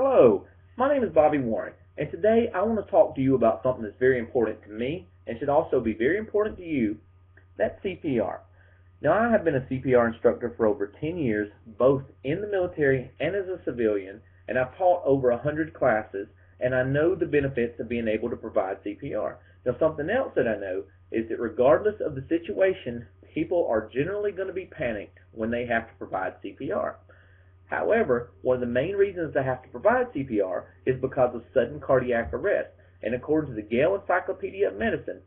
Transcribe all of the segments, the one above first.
Hello, my name is Bobby Warren, and today I want to talk to you about something that's very important to me and should also be very important to you. That's CPR. Now, I have been a CPR instructor for over 10 years, both in the military and as a civilian, and I've taught over 100 classes, and I know the benefits of being able to provide CPR. Now, something else that I know is that regardless of the situation, people are generally going to be panicked when they have to provide CPR. However, one of the main reasons they have to provide CPR is because of sudden cardiac arrest. And according to the Gale Encyclopedia of Medicine,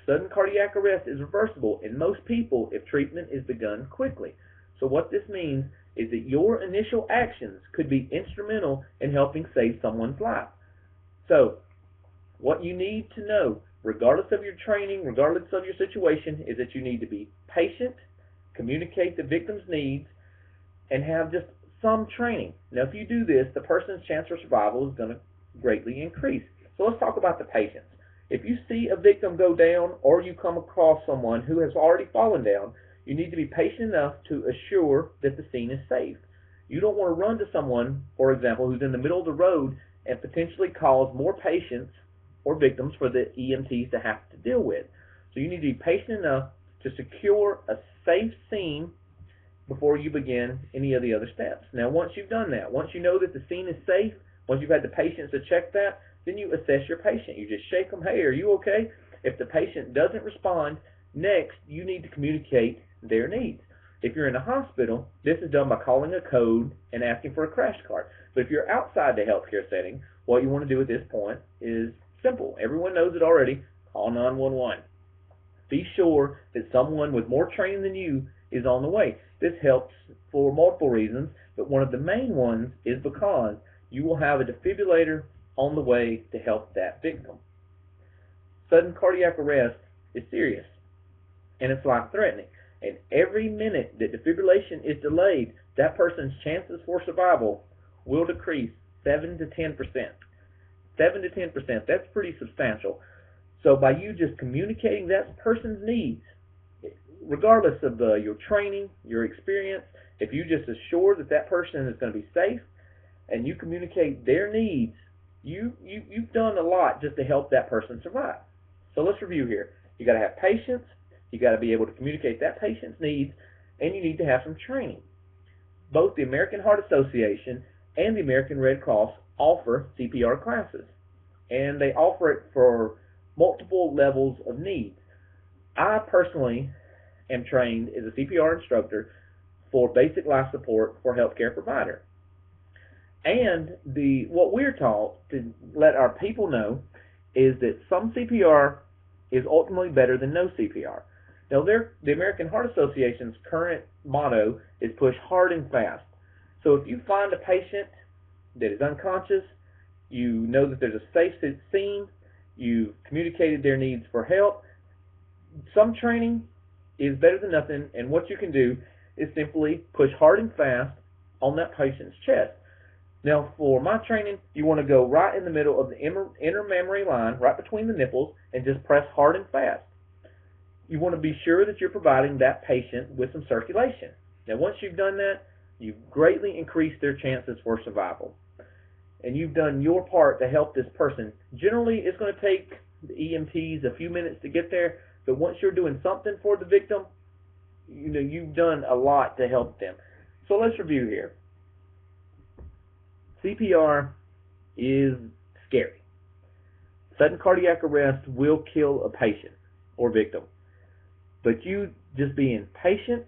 sudden cardiac arrest is reversible in most people if treatment is begun quickly. So what this means is that your initial actions could be instrumental in helping save someone's life. So what you need to know, regardless of your training, regardless of your situation, is that you need to be patient, communicate the victim's needs, and have just some training. Now, if you do this, the person's chance for survival is going to greatly increase. So let's talk about the patients. If you see a victim go down or you come across someone who has already fallen down, you need to be patient enough to assure that the scene is safe. You don't want to run to someone, for example, who's in the middle of the road and potentially cause more patients or victims for the EMTs to have to deal with. So you need to be patient enough to secure a safe scene before you begin any of the other steps. Now, once you've done that, once you know that the scene is safe, once you've had the patience to check that, then you assess your patient. You just shake them, hey, are you okay? If the patient doesn't respond, next you need to communicate their needs. If you're in a hospital, this is done by calling a code and asking for a crash cart. But if you're outside the healthcare setting, what you want to do at this point is simple. Everyone knows it already. Call 911. Be sure that someone with more training than you is on the way. This helps for multiple reasons, but one of the main ones is because you will have a defibrillator on the way to help that victim. Sudden cardiac arrest is serious, and it's life-threatening. And every minute that defibrillation is delayed, that person's chances for survival will decrease 7 to 10%. 7 to 10%, that's pretty substantial. So by you just communicating that person's needs, regardless of your training, your experience, if you just assure that that person is going to be safe and you communicate their needs, you've done a lot just to help that person survive. So let's review here. You got to have patience, you got to be able to communicate that patient's needs, and you need to have some training. Both the American Heart Association and the American Red Cross offer CPR classes, and they offer it for multiple levels of needs. I personally am trained as a CPR instructor for basic life support for healthcare provider. And what we're taught to let our people know is that some CPR is ultimately better than no CPR. Now, the American Heart Association's current motto is push hard and fast. So if you find a patient that is unconscious, you know that there's a safe scene, you've communicated their needs for help, some training is better than nothing, and what you can do is simply push hard and fast on that patient's chest. Now, for my training, you want to go right in the middle of the inner mammary line, right between the nipples, and just press hard and fast. You want to be sure that you're providing that patient with some circulation. Now, once you've done that, you've greatly increased their chances for survival. And you've done your part to help this person. Generally, it's going to take the EMTs a few minutes to get there, but once you're doing something for the victim, you've done a lot to help them. So let's review here. CPR is scary. Sudden cardiac arrest will kill a patient or victim. But you just being patient,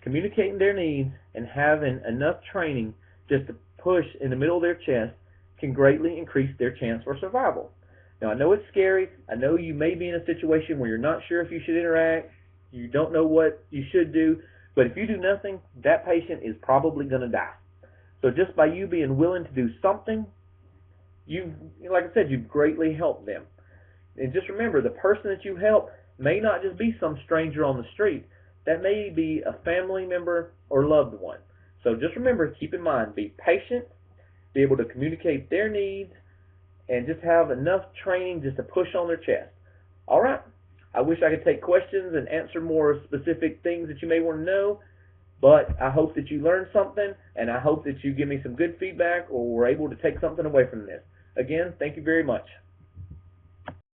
communicating their needs, and having enough training just to push in the middle of their chest can greatly increase their chance for survival. Now, I know it's scary. I know you may be in a situation where you're not sure if you should interact. You don't know what you should do. But if you do nothing, that patient is probably going to die. So just by you being willing to do something, like I said, you've greatly helped them. And just remember, the person that you help may not just be some stranger on the street. That may be a family member or loved one. So just remember, keep in mind, be patient, be able to communicate their needs, and just have enough training just to push on their chest. All right. I wish I could take questions and answer more specific things that you may want to know, But I hope that you learned something, and I hope that you give me some good feedback or were able to take something away from this. Again, thank you very much.